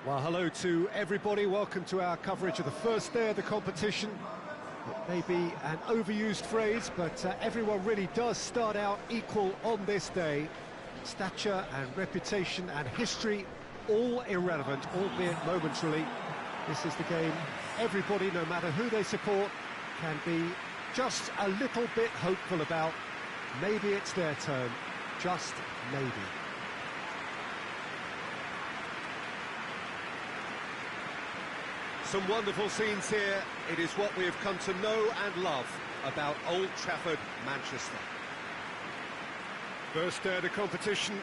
Well, hello to everybody. Welcome to our coverage of the first day of the competition. It may be an overused phrase, but everyone really does start out equal on this day. Stature and reputation and history, all irrelevant, albeit momentarily. This is the game everybody, no matter who they support, can be just a little bit hopeful about. Maybe it's their turn, just maybe. Some wonderful scenes here. It is what we have come to know and love about Old Trafford, Manchester. First day of the competition,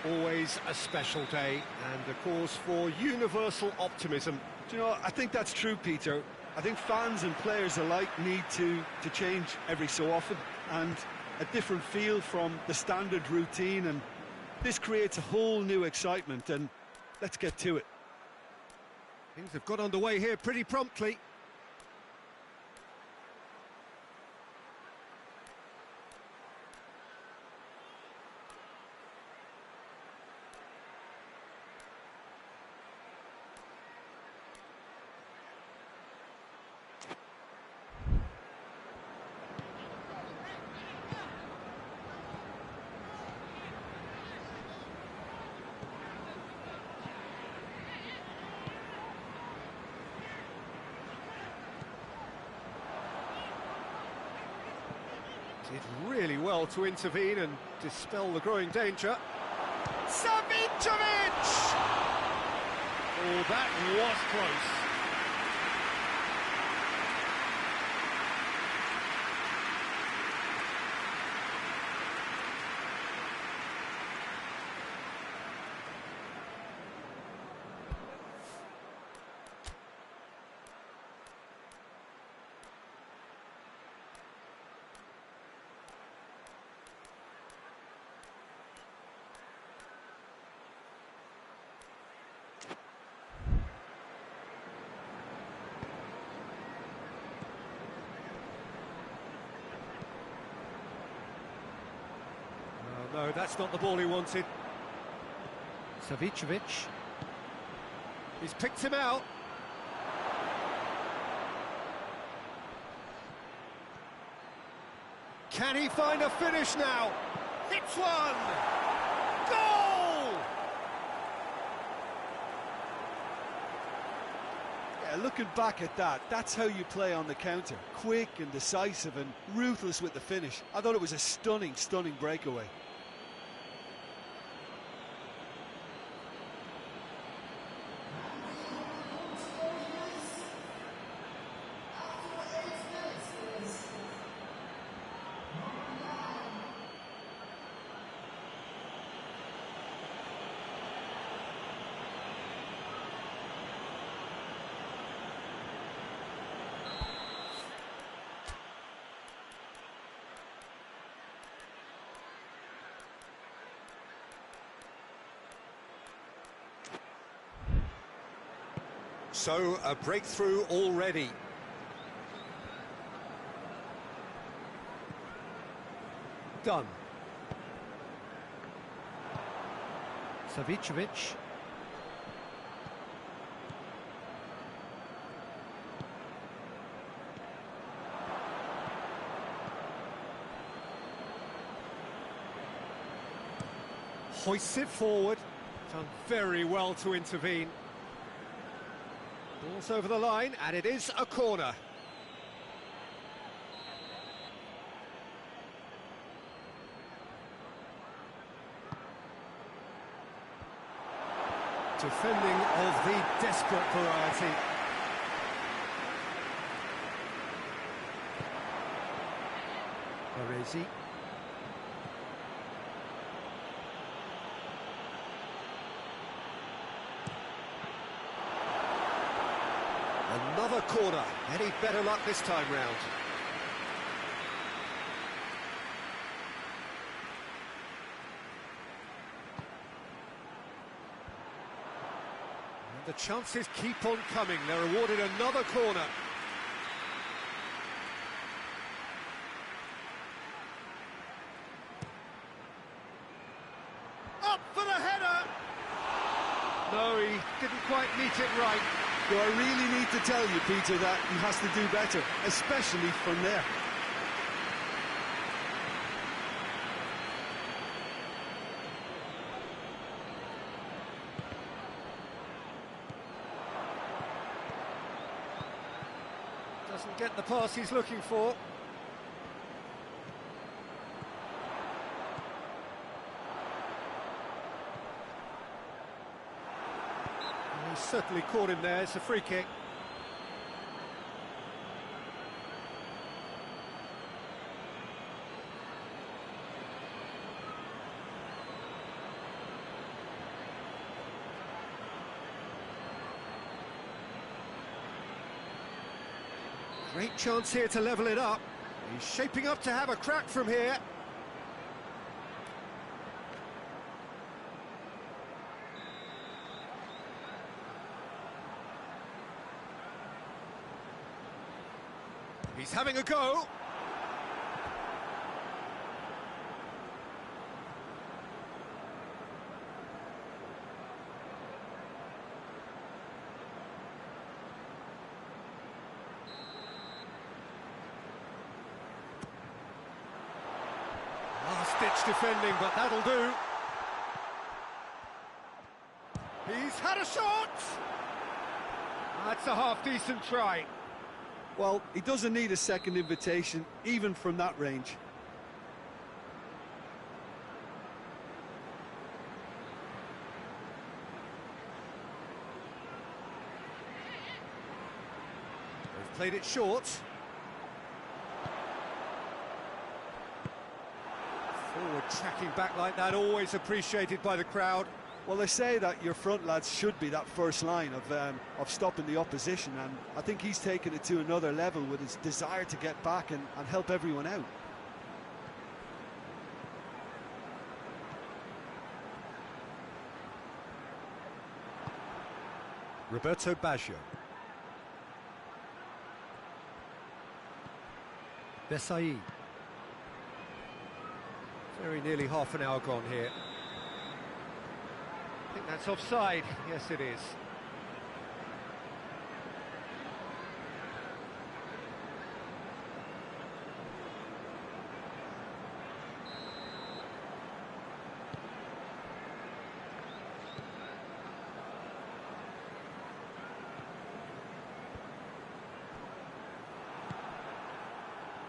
always a special day, and a cause for universal optimism. Do you know, I think that's true, Peter. I think fans and players alike need to change every so often, and a different feel from the standard routine, and this creates a whole new excitement, and let's get to it. Things have got underway here pretty promptly. Did really well to intervene and dispel the growing danger. Savicevic! Oh, that was close. No, that's not the ball he wanted. Savicevic. He's picked him out. Can he find a finish now? Hits one! Goal! Yeah, looking back at that, that's how you play on the counter. Quick and decisive and ruthless with the finish. I thought it was a stunning, stunning breakaway. So, a breakthrough already. Done. Savicevic. Hoists it forward. Done very well to intervene. Ball's over the line, and it is a corner. Defending of the desperate variety. Baresi. Another corner. Any better luck this time round? And the chances keep on coming. They're awarded another corner. Up for the header! No, he didn't quite meet it right. Do I really need to tell you, Peter, that he has to do better, especially from there? Doesn't get the pass he's looking for. He's certainly caught him there. It's a free kick. Great chance here to level it up. He's shaping up to have a crack from here. He's having a go. Last-ditch defending, but that'll do. He's had a shot! That's a half-decent try. Well, he doesn't need a second invitation, even from that range. They've played it short. Forward tracking back like that, always appreciated by the crowd. Well, they say that your front lads should be that first line of stopping the opposition, and I think he's taken it to another level with his desire to get back and help everyone out. Roberto Baggio. Desai. Very nearly half an hour gone here. I think that's offside. Yes, it is.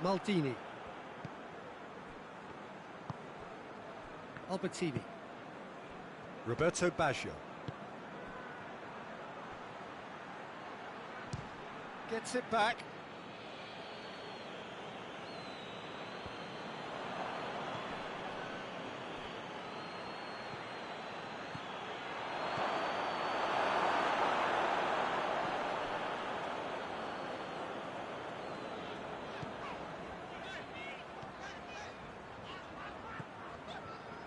Maldini. Albertini. Roberto Baggio. Gets it back.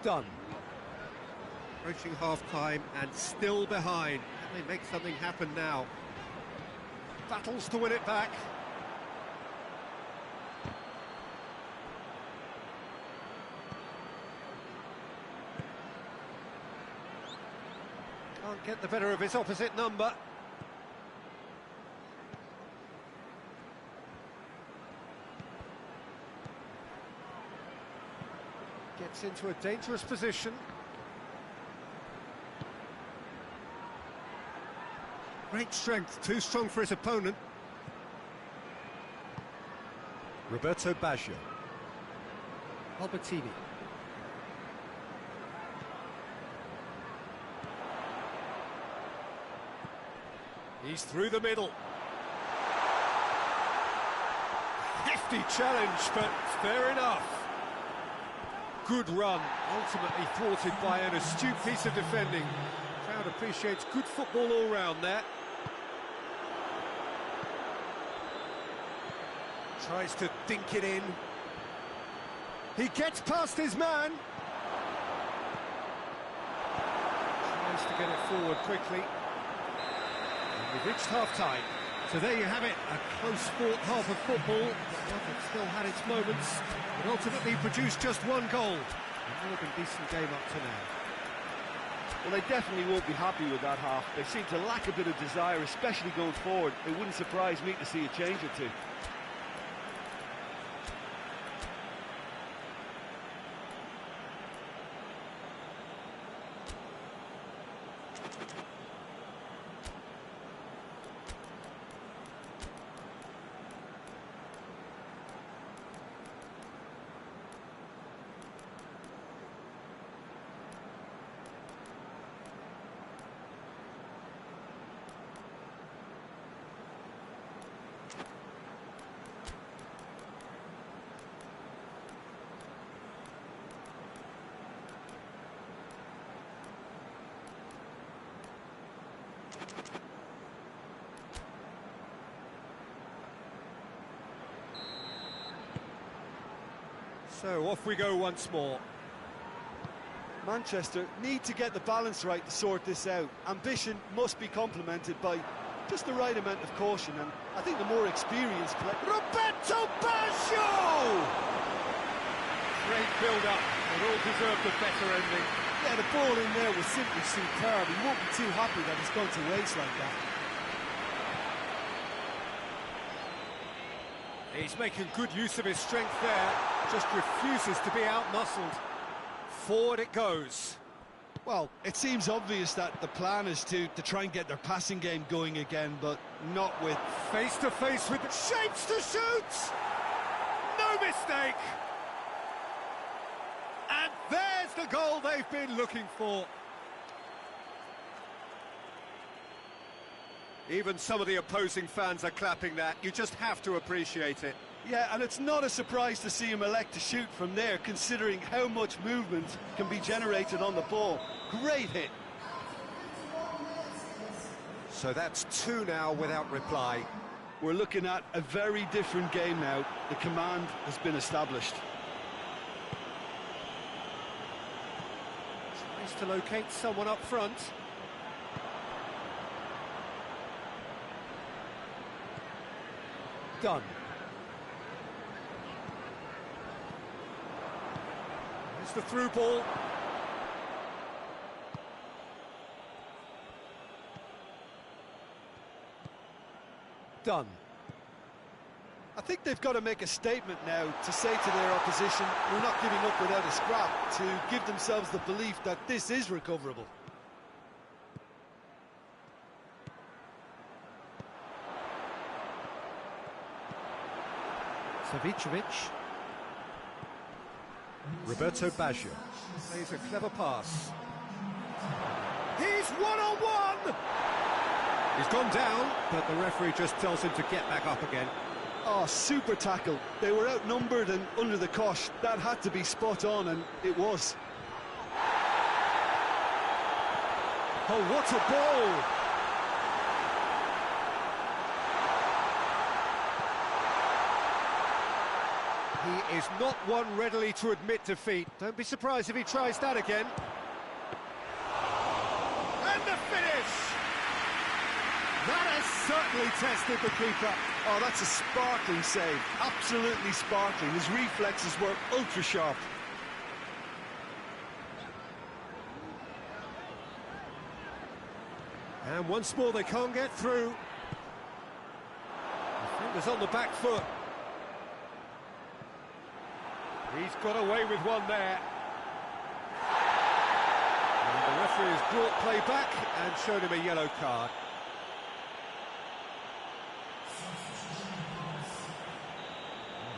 Done. Approaching half-time and still behind. Can they make something happen now? Battles to win it back. Can't get the better of his opposite number. Gets into a dangerous position. Great strength, too strong for his opponent. Roberto Baggio. Albertini. He's through the middle. Hefty challenge, but fair enough. Good run, ultimately thwarted by an astute piece of defending. Crowd appreciates good football all round there. Tries to dink it in. He gets past his man. Tries to get it forward quickly. And we've reached half-time. So there you have it, a close-fought half of football. It still had its moments, but ultimately produced just one goal. A more than decent game up to now. Well, they definitely won't be happy with that half. They seem to lack a bit of desire, especially going forward. It wouldn't surprise me to see a change or two. So off we go once more. Manchester need to get the balance right to sort this out. Ambition must be complemented by just the right amount of caution, and I think the more experienced player... Roberto Baggio! Great build-up. It all deserved a better ending. Yeah, the ball in there was simply superb. He won't be too happy that it's gone to waste like that. He's making good use of his strength there, just refuses to be out-muscled. Forward it goes. Well, it seems obvious that the plan is to try and get their passing game going again, but not with... Face-to-face with the shapes to shoot! No mistake! And there's the goal they've been looking for. Even some of the opposing fans are clapping that. You just have to appreciate it. Yeah, and it's not a surprise to see him elect to shoot from there, considering how much movement can be generated on the ball. Great hit. So that's 2 now without reply. We're looking at a very different game now. The command has been established. Tries to locate someone up front. Done. There's the through ball. Done. I think they've got to make a statement now to say to their opposition, we're not giving up without a scrap, to give themselves the belief that this is recoverable. Savicevic. Roberto Baggio plays a clever pass. He's one-on-one! He's gone down, but the referee just tells him to get back up again. Oh, super tackle. They were outnumbered and under the cosh. That had to be spot on, and it was. Oh, what a ball! He is not one readily to admit defeat. Don't be surprised if he tries that again. And the finish! That has certainly tested the keeper. Oh, that's a sparkling save. Absolutely sparkling. His reflexes were ultra-sharp. And once more they can't get through. Defender's on the back foot. He's got away with one there. And the referee has brought play back and shown him a yellow card.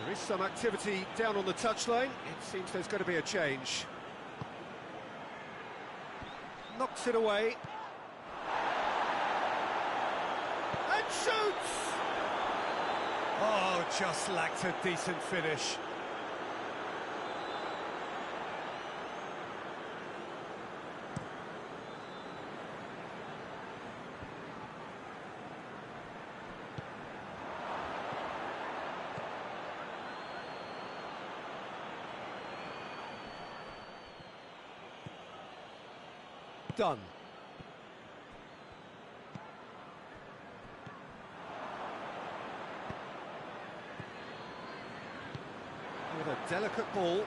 There is some activity down on the touchline. It seems there's going to be a change. Knocks it away. And shoots! Oh, just lacked a decent finish. Done. With a delicate ball.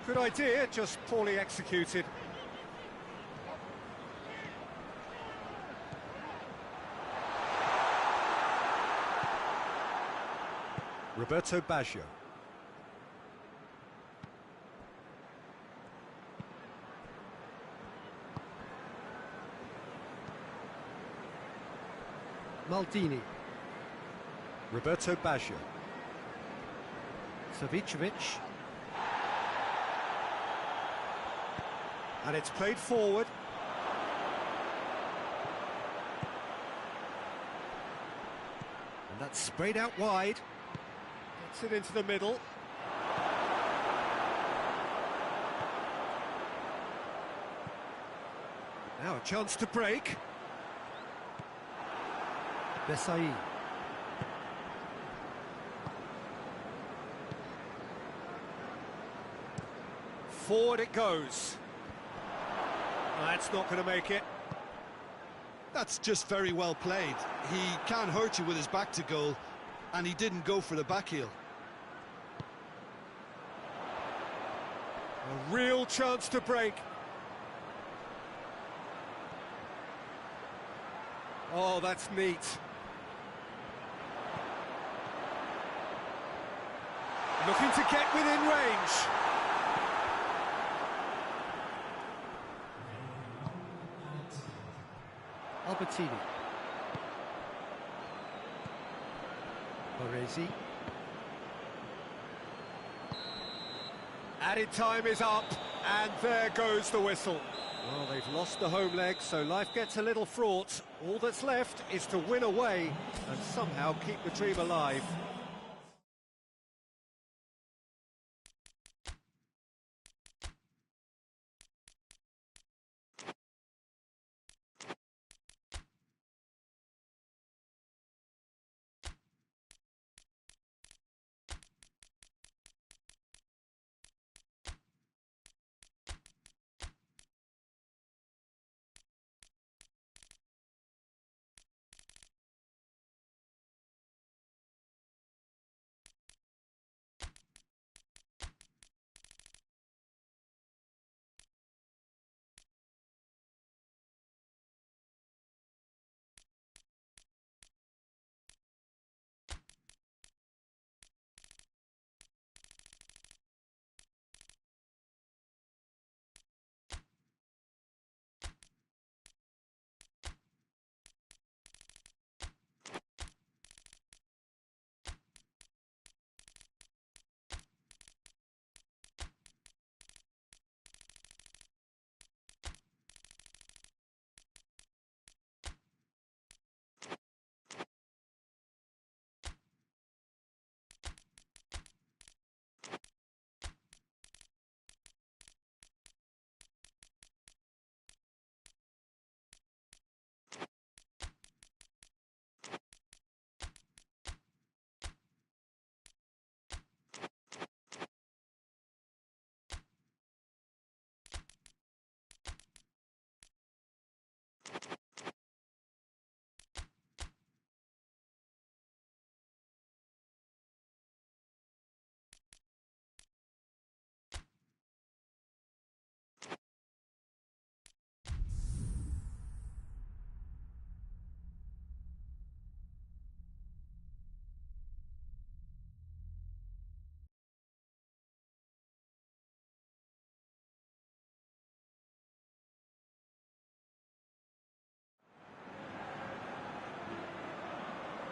Good idea, just poorly executed. Roberto Baggio. Maldini. Roberto Baggio. Savicevic. And it's played forward. And that's sprayed out wide. Gets it into the middle. Now a chance to break. Besai. Forward it goes. That's not going to make it. That's just very well played. He can't hurt you with his back to goal, and he didn't go for the back heel. A real chance to break. Oh, that's neat. Looking to get within range. Albertini. Baresi. Added time is up, and there goes the whistle. Well, they've lost the home leg, so life gets a little fraught. All that's left is to win away and somehow keep the dream alive.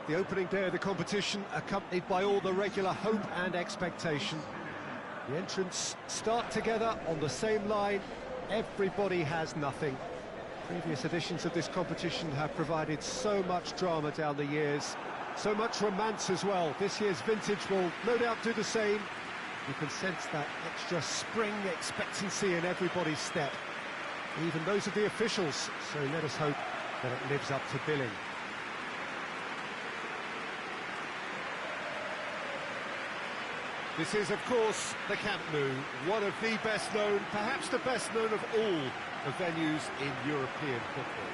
The opening day of the competition, accompanied by all the regular hope and expectation. The entrants start together on the same line. Everybody has nothing. Previous editions of this competition have provided so much drama down the years, so much romance as well. This year's vintage will no doubt do the same. You can sense that extra spring expectancy in everybody's step, even those of the officials, so let us hope that it lives up to billing. This is, of course, the Camp Nou, one of the best known, perhaps the best known of all the venues in European football.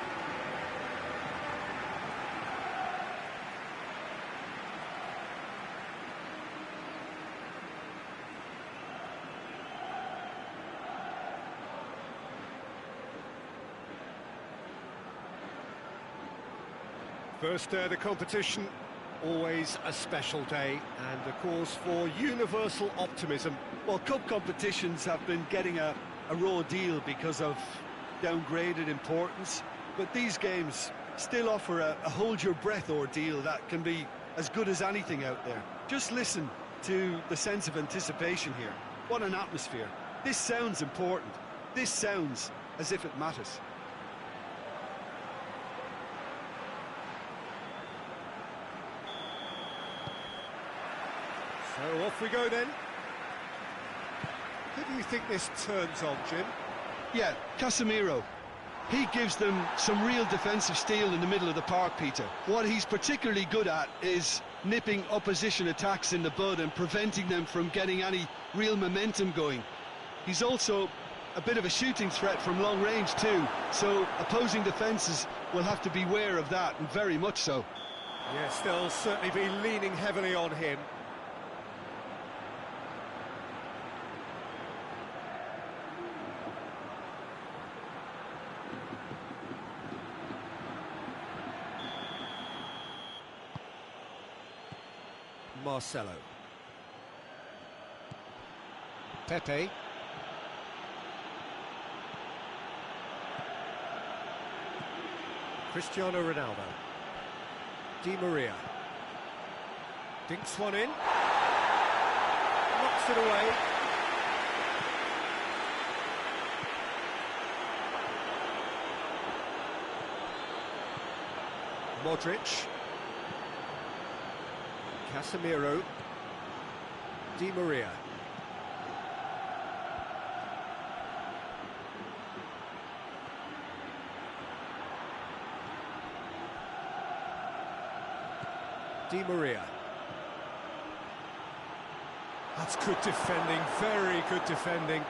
First day of the competition, always a special day, and a cause for universal optimism. Well, cup competitions have been getting a raw deal because of downgraded importance, but these games still offer a hold-your-breath ordeal that can be as good as anything out there. Just listen to the sense of anticipation here. What an atmosphere. This sounds important. This sounds as if it matters. So off we go then. Who do you think this turns on, Jim? Yeah, Casemiro. He gives them some real defensive steel in the middle of the park, Peter. What he's particularly good at is nipping opposition attacks in the bud and preventing them from getting any real momentum going. He's also a bit of a shooting threat from long range too, so opposing defences will have to beware of that, and very much so. Yes, they'll certainly be leaning heavily on him. Marcelo. Pepe. Cristiano Ronaldo. Di Maria. Dinks one in. Knocks it away. Modric. Casemiro. Di Maria. Di Maria. That's good defending, very good defending.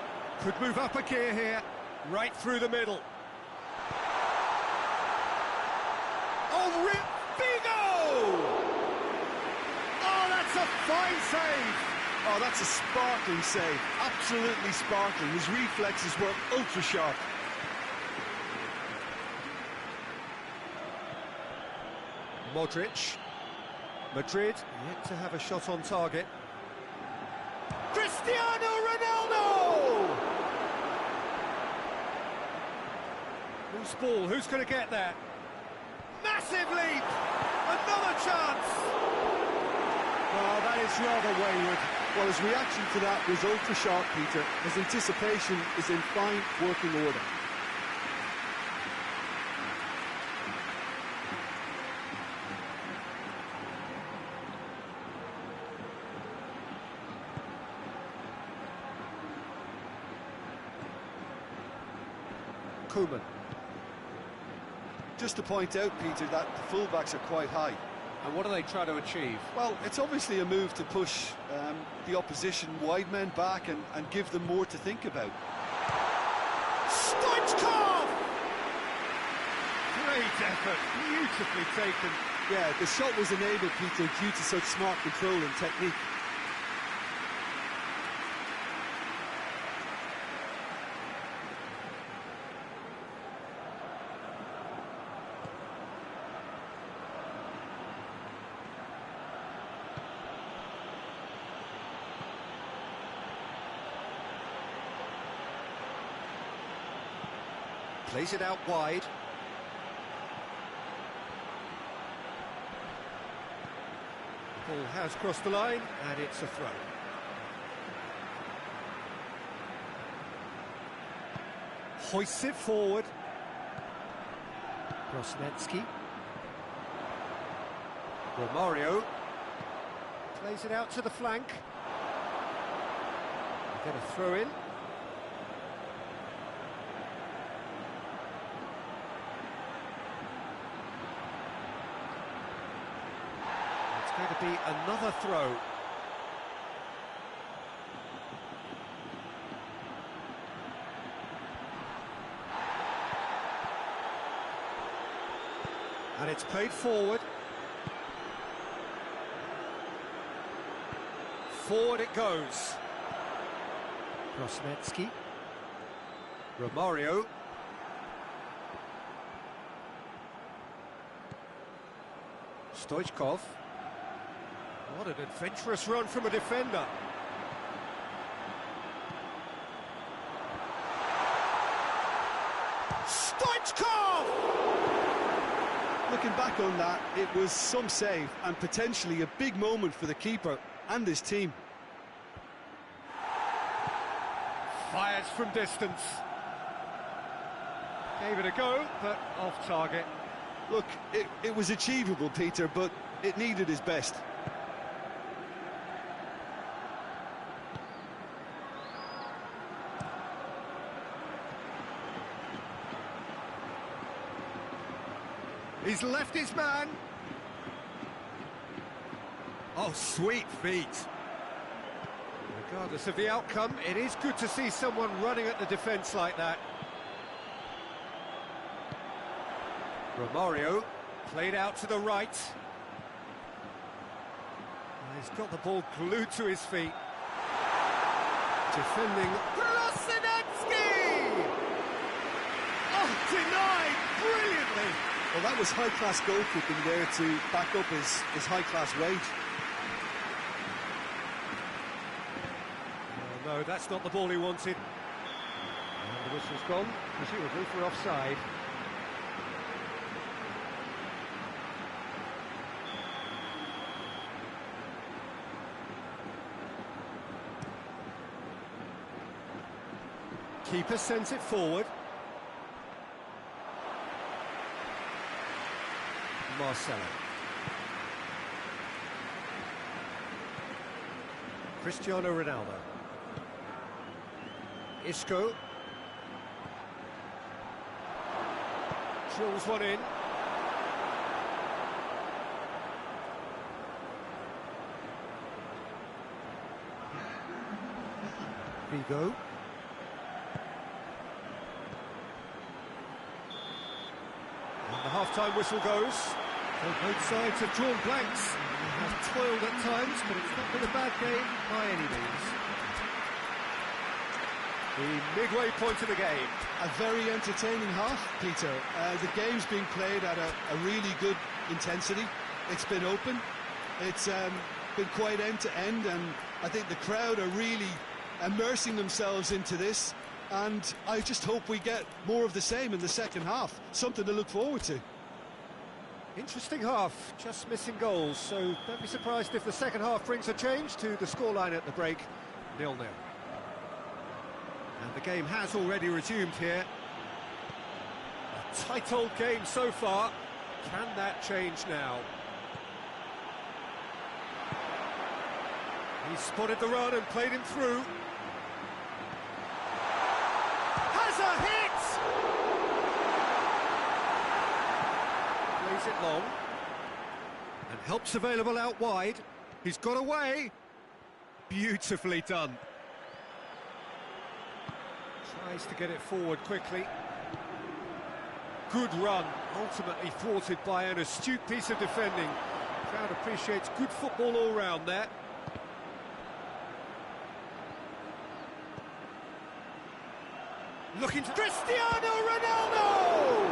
Could move up a gear here, right through the middle. Oh, Bigo! Oh, that's a fine save! Oh, that's a sparkling save, absolutely sparkling. His reflexes were ultra sharp. Modric. Madrid yet to have a shot on target. Cristiano Ronaldo! Loose ball, who's going to get there? Massive leap! Another chance! Oh, that is rather wayward. Well, his reaction to that was ultra sharp, Peter. His anticipation is in fine working order. Koeman. Just to point out, Peter, that the fullbacks are quite high. And what are they trying to achieve? Well, it's obviously a move to push the opposition wide men back and give them more to think about. Stoichkov! Great effort, beautifully taken. Yeah, the shot was enabled, Peter, due to such smart control and technique. Plays it out wide. The ball has crossed the line, and it's a throw. Hoists it forward. Grosnetsky. Romario. Plays it out to the flank. They get a throw in. Going to be another throw. And it's played forward. Forward it goes. Grosnetsky. Romario. Stoichkov. What an adventurous run from a defender. Stoichkov! Looking back on that, it was some save and potentially a big moment for the keeper and his team. Fires from distance. Gave it a go, but off target. Look, it was achievable, Peter, but it needed his best. He's left his man. Oh, sweet feet. Regardless of the outcome, it is good to see someone running at the defence like that. Romario played out to the right. He's got the ball glued to his feet. Defending Prosinecki! Oh, denied brilliantly. Well, that was high-class goalkeeping there to back up his high-class wage. No, that's not the ball he wanted. And the whistle's gone, presumably for offside. Keeper sends it forward. Marcelo. Cristiano Ronaldo. Isco. Drills one in. Vigo. And the half-time whistle goes. So both sides have drawn blanks. They have toiled at times, but it's not been a bad game by any means. The midway point of the game. A very entertaining half, Peter. The game's been played at a really good intensity. It's been open. It's been quite end-to-end, and I think the crowd are really immersing themselves into this. And I just hope we get more of the same in the second half. Something to look forward to. Interesting half, just missing goals, so don't be surprised if the second half brings a change to the scoreline at the break, 0-0. And the game has already resumed here. A tight old game so far. Can that change now? He spotted the run and played him through. Has a hit! Plays it long. And help's available out wide. He's got away. Beautifully done. Tries to get it forward quickly. Good run, ultimately thwarted by an astute piece of defending. Crowd appreciates good football all round there. Looking to Cristiano Ronaldo!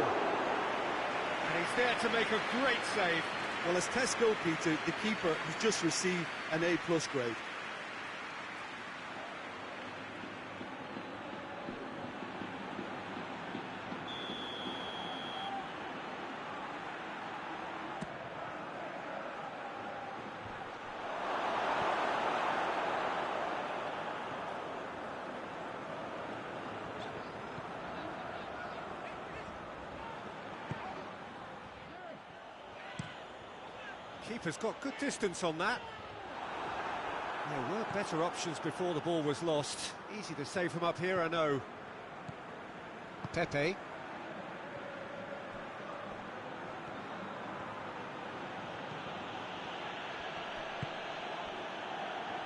And he's there to make a great save. Well, as test goal, Peter, the keeper has just received an A+ grade. Keeper's got good distance on that. There were better options before the ball was lost. Easy to save from up here, I know. Pepe.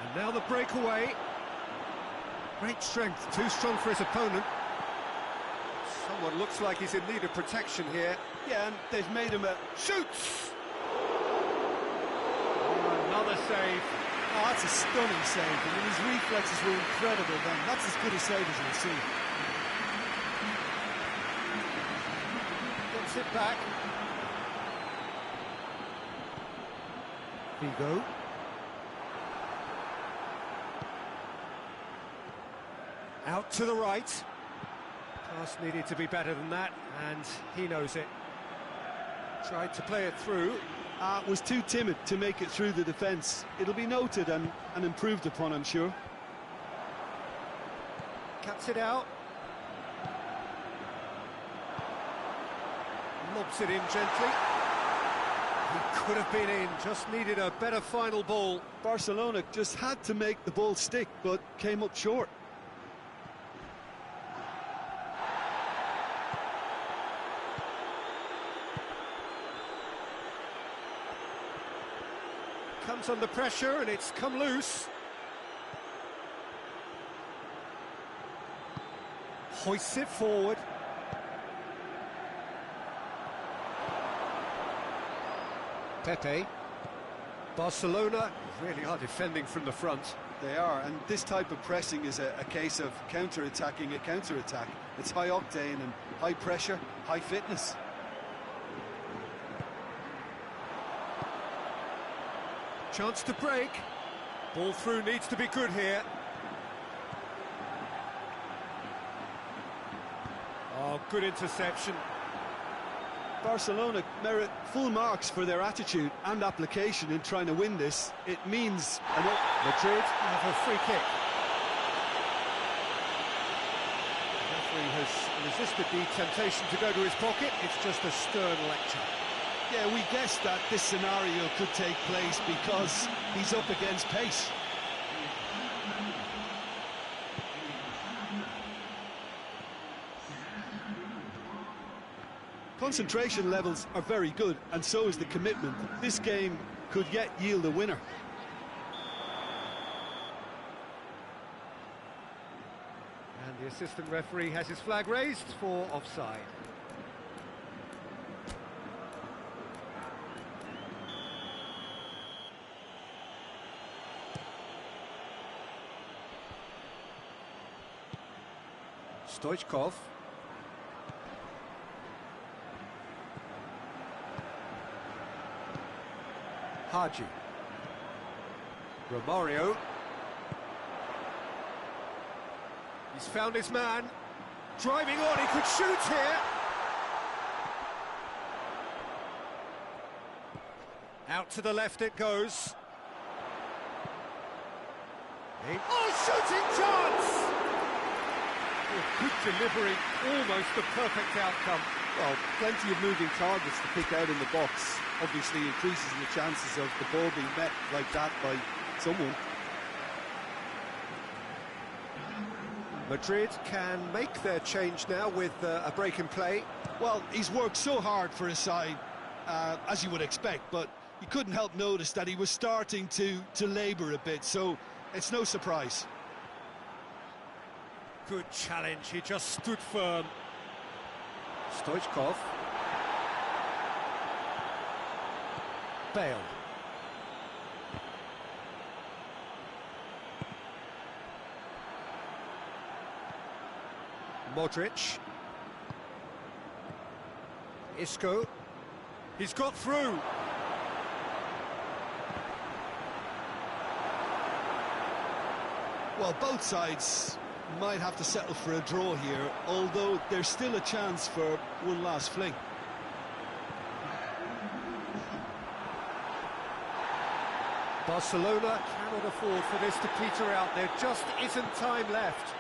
And now the breakaway. Great strength, too strong for his opponent. Someone looks like he's in need of protection here. Yeah, and they've made him a... Shoots! Another save. Oh, that's a stunning save. I mean, his reflexes were incredible then. That's as good a save as you'll see. Gets it back. Vigo. Out to the right. Pass needed to be better than that, and he knows it. Tried to play it through. Was too timid to make it through the defence. It'll be noted and improved upon, I'm sure. Cuts it out. Lobs it in gently. He could have been in, just needed a better final ball. Barcelona just had to make the ball stick, but came up short. Comes under pressure and it's come loose. Hoists it forward. Pepe. Barcelona really are defending from the front. They are, and this type of pressing is a case of counter-attacking a counter-attack. It's high octane and high pressure, high fitness. Chance to break. Ball through needs to be good here. Oh, good interception. Barcelona merit full marks for their attitude and application in trying to win this. It means Madrid have a free kick. The referee has resisted the temptation to go to his pocket. It's just a stern lecture. Yeah, we guessed that this scenario could take place because he's up against pace. Concentration levels are very good, and so is the commitment. This game could yet yield a winner. And the assistant referee has his flag raised for offside. Stoichkov. Haji. Romario. He's found his man. Driving on, he could shoot here. Out to the left it goes. Oh, shooting chance! Oh, good delivery, almost the perfect outcome. Well, plenty of moving targets to pick out in the box. Obviously increases the chances of the ball being met like that by someone. Madrid can make their change now with a break in play. Well, he's worked so hard for his side, as you would expect, but you couldn't help notice that he was starting to labour a bit, so it's no surprise. Good challenge, he just stood firm. Stoichkov. Bale. Modric. Isco. He's got through. Well, both sides might have to settle for a draw here, although there's still a chance for one last fling. Barcelona cannot afford for this to peter out. There just isn't time left.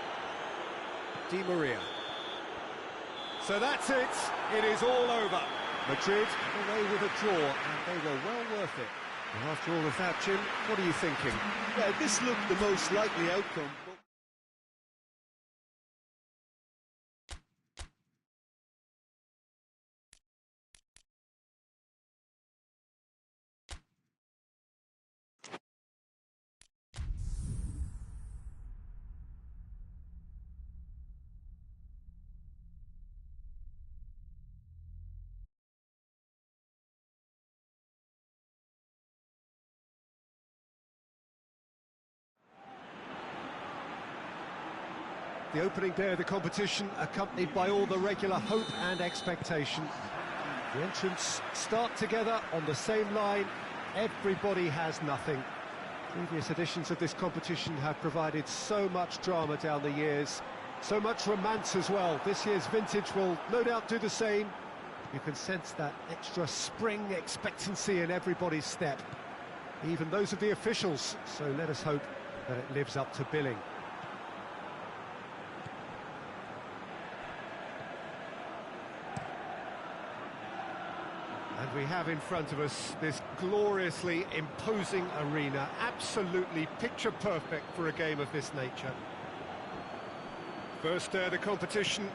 Di Maria. So that's it. It is all over. Madrid away with a draw, and they were well worth it. Well, after all of that, Jim, what are you thinking? Yeah, this looked the most likely outcome. The opening day of the competition accompanied by all the regular hope and expectation. The entrants start together on the same line, Everybody has nothing. Previous editions of this competition have provided so much drama down the years, so much romance as well. This year's vintage will no doubt do the same. You can sense that extra spring expectancy in everybody's step, even those of the officials, so let us hope that it lives up to billing. And we have in front of us this gloriously imposing arena, absolutely picture perfect for a game of this nature. First day of the competition,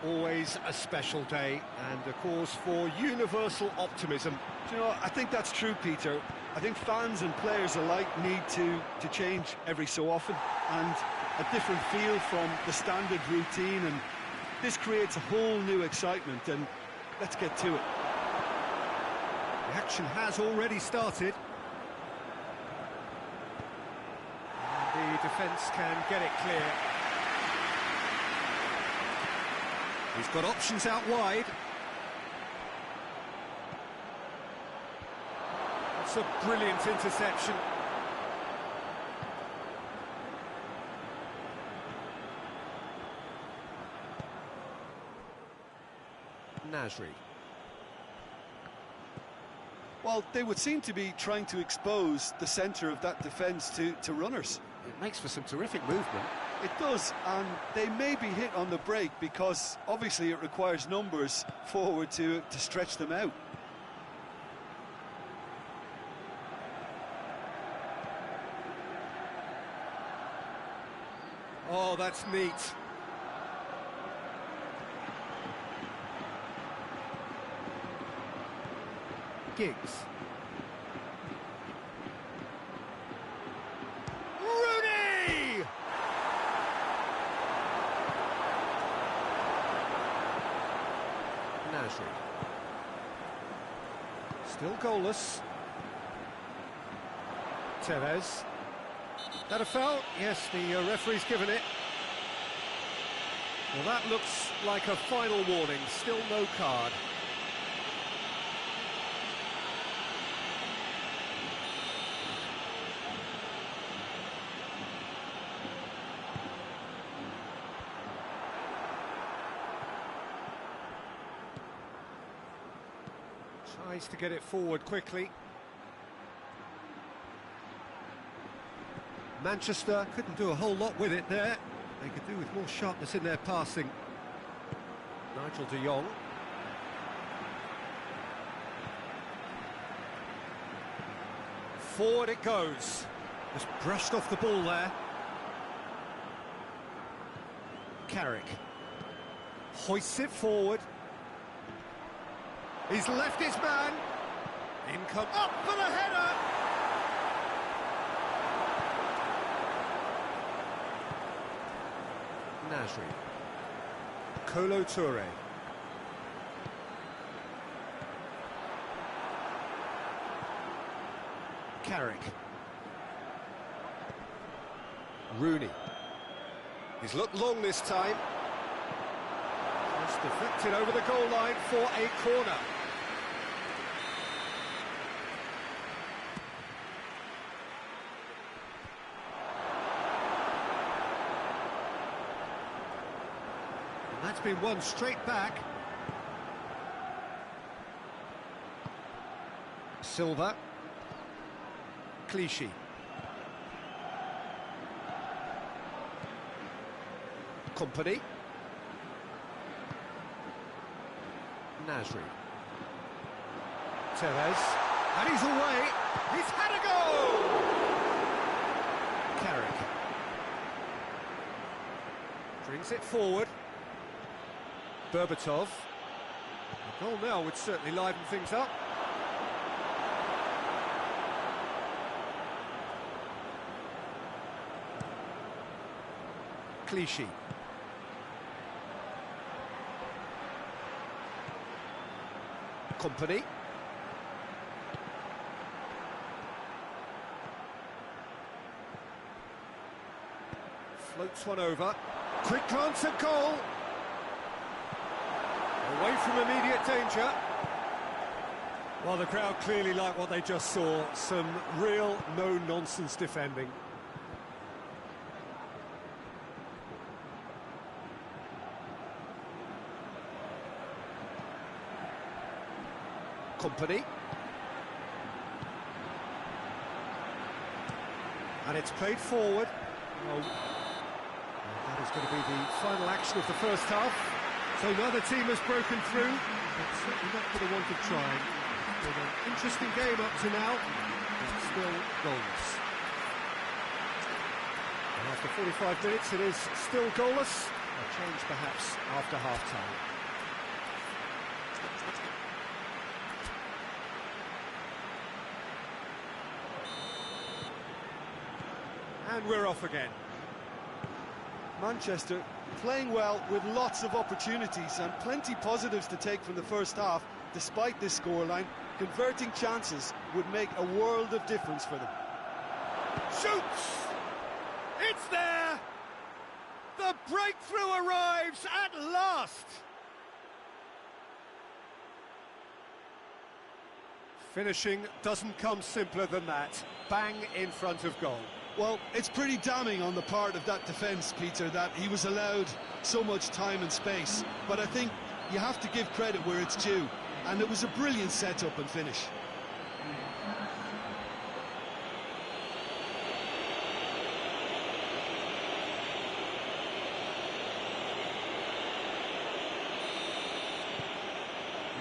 always a special day, and a cause for universal optimism. Do you know, I think that's true, Peter. I think fans and players alike need to change every so often, and a different feel from the standard routine, and this creates a whole new excitement, and let's get to it. The action has already started. And the defence can get it clear. He's got options out wide. That's a brilliant interception. Nasri. Well, they would seem to be trying to expose the centre of that defence to runners. It makes for some terrific movement. It does, and they may be hit on the break because obviously it requires numbers forward to stretch them out. Oh, that's neat. Giggs. Rooney! Nasri. Still goalless. Tevez. That a foul? Yes, the referee's given it. Well, that looks like a final warning. Still no card. Tries to get it forward quickly. Manchester couldn't do a whole lot with it there. They could do with more sharpness in their passing. Nigel de Jong. Forward it goes. Just brushed off the ball there. Carrick. Hoists it forward. He's left his man. In come up for the header. Nasri. Kolo Toure. Carrick. Rooney. He's looked long this time. Just deflected over the goal line for a corner. That's been won straight back. Silva. Clichy. Company. Nasri. Tevez. And he's away. He's had a goal! Carrick. Brings it forward. Berbatov. A goal now would certainly liven things up. Clichy. Company. Floats one over. Quick glance at goal. Away from immediate danger. Well, the crowd clearly like what they just saw. Some real no-nonsense defending. Company. And it's played forward. Oh. That is going to be the final action of the first half. So neither team has broken through, but certainly not for the want of trying. With an interesting game up to now, but still goalless. And after 45 minutes, it is still goalless. A change perhaps after half-time. And we're off again. Manchester playing well with lots of opportunities and plenty positives to take from the first half. Despite this scoreline, converting chances would make a world of difference for them. Shoots! It's there! The breakthrough arrives at last! Finishing doesn't come simpler than that. Bang in front of goal. Well, it's pretty damning on the part of that defence, Peter, that he was allowed so much time and space. But I think you have to give credit where it's due. And it was a brilliant setup and finish.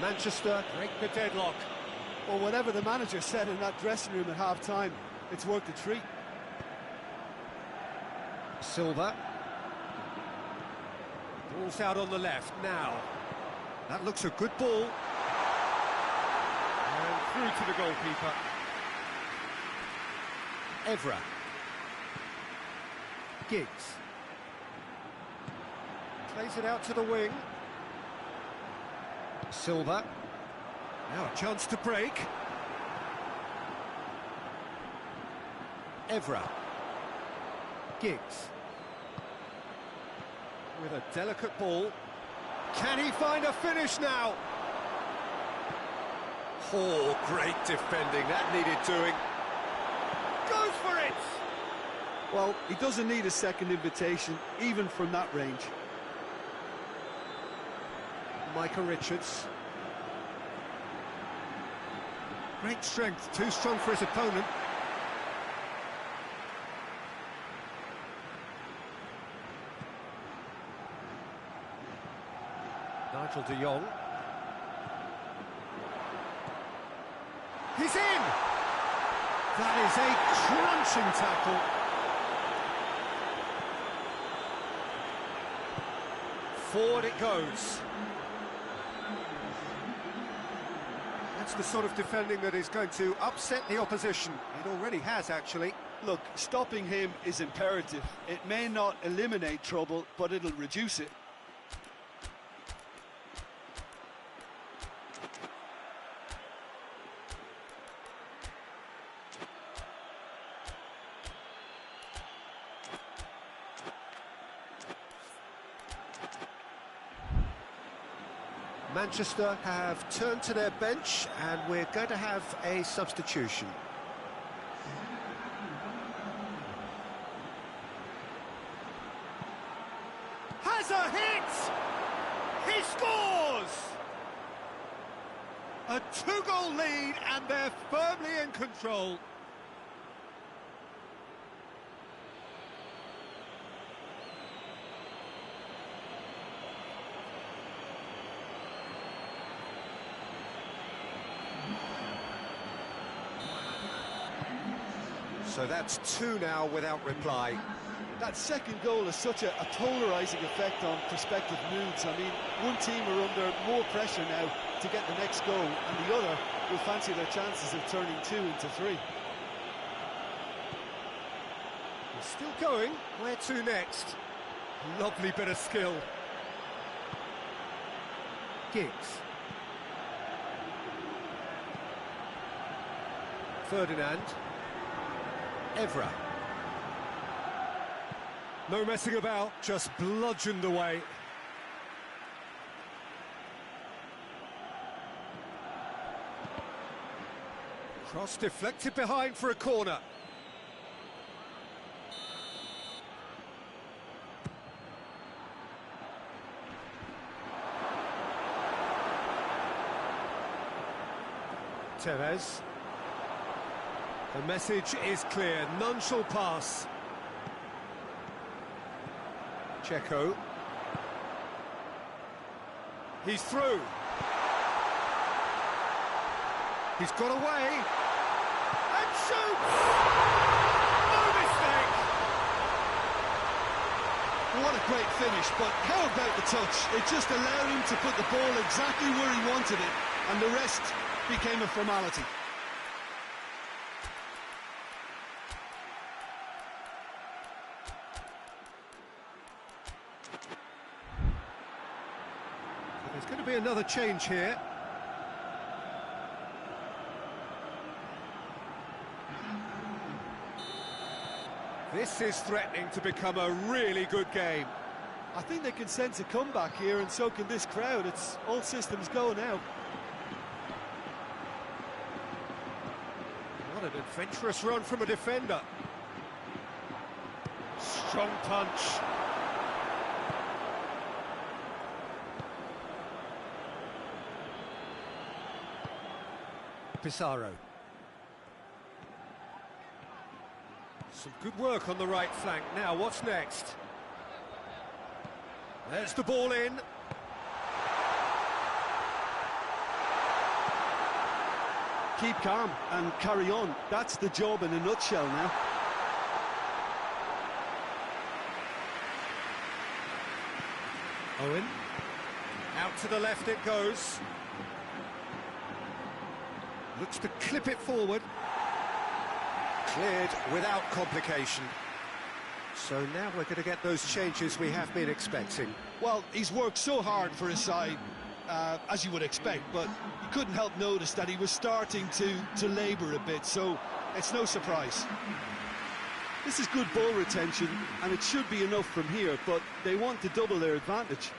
Manchester break the deadlock. Well, whatever the manager said in that dressing room at half-time, it's worked a treat. Silva. Ball's out on the left now. That looks a good ball. And through to the goalkeeper. Evra. Giggs. Plays it out to the wing. Silva. Now a chance to break. Evra. Giggs. With a delicate ball. Can he find a finish now? Oh, great defending. That needed doing. Goes for it! Well, he doesn't need a second invitation, even from that range. Micah Richards. Great strength, too strong for his opponent. Nigel de Jong. He's in! That is a crunching tackle. Forward it goes. That's the sort of defending that is going to upset the opposition. It already has, actually. Look, stopping him is imperative. It may not eliminate trouble, but it'll reduce it. Manchester have turned to their bench and we're going to have a substitution. Has a hit! He scores! A 2-goal lead and they're firmly in control. So that's 2 now without reply. That second goal has such a polarising effect on prospective moods. I mean, one team are under more pressure now to get the next goal, and the other will fancy their chances of turning 2 into 3. He's still going. Where to next? Lovely bit of skill. Giggs. Ferdinand. Evra. No messing about, just bludgeoned away. Cross deflected behind for a corner. Tevez. The message is clear, none shall pass. Checo. He's through. He's got away. And shoots! No mistake! What a great finish, but how about the touch? It just allowed him to put the ball exactly where he wanted it, and the rest became a formality. There's going to be another change here. This is threatening to become a really good game. I think they can sense a comeback here, and so can this crowd. It's all systems go now. What an adventurous run from a defender. Strong punch. Pizarro. Some good work on the right flank. Now, what's next? There's the ball in. Keep calm and carry on. That's the job in a nutshell now. Owen. Out to the left it goes. Looks to clip it forward. Cleared without complication. So now we're going to get those changes we have been expecting. Well, he's worked so hard for his side, as you would expect, but you couldn't help notice that he was starting to labour a bit, so it's no surprise. This is good ball retention, and it should be enough from here, but they want to double their advantage.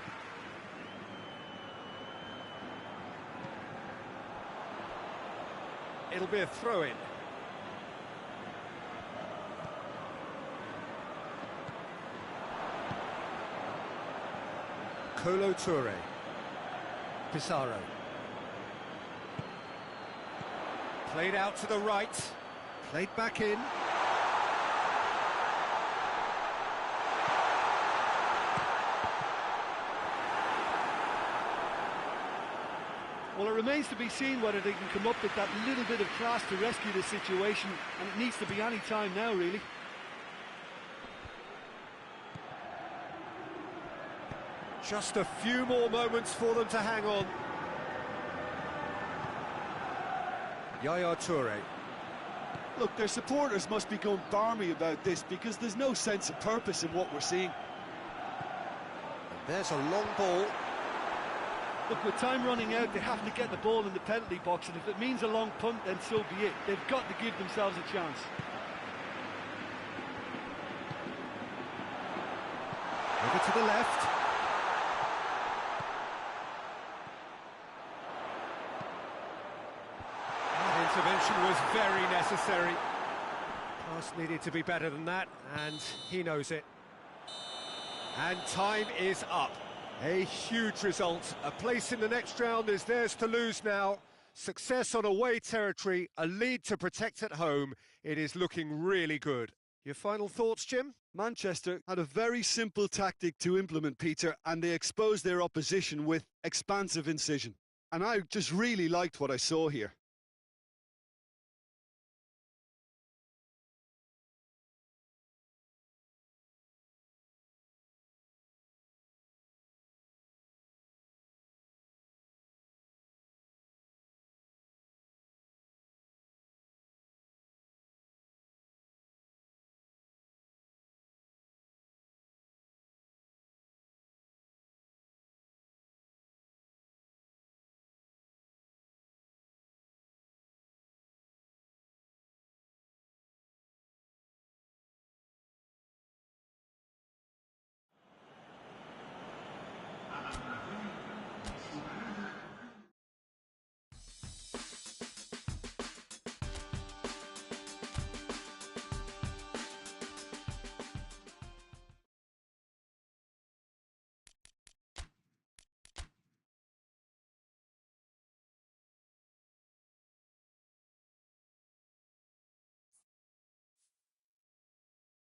It'll be a throw-in. Kolo Toure. Pizarro. Played out to the right. Played back in. Well, it remains to be seen whether they can come up with that little bit of class to rescue the situation, and it needs to be any time now, really. Just a few more moments for them to hang on. Yaya Toure. Look, their supporters must be going barmy about this, because there's no sense of purpose in what we're seeing. There's a long ball. Look, with time running out, they have to get the ball in the penalty box, and if it means a long punt, then so be it. They've got to give themselves a chance. Over to the left. That intervention was very necessary. Pass needed to be better than that, and he knows it. And time is up. A huge result. A place in the next round is theirs to lose now. Success on away territory, a lead to protect at home. It is looking really good. Your final thoughts, Jim? Manchester had a very simple tactic to implement, Peter, and they exposed their opposition with expansive incision. And I just really liked what I saw here.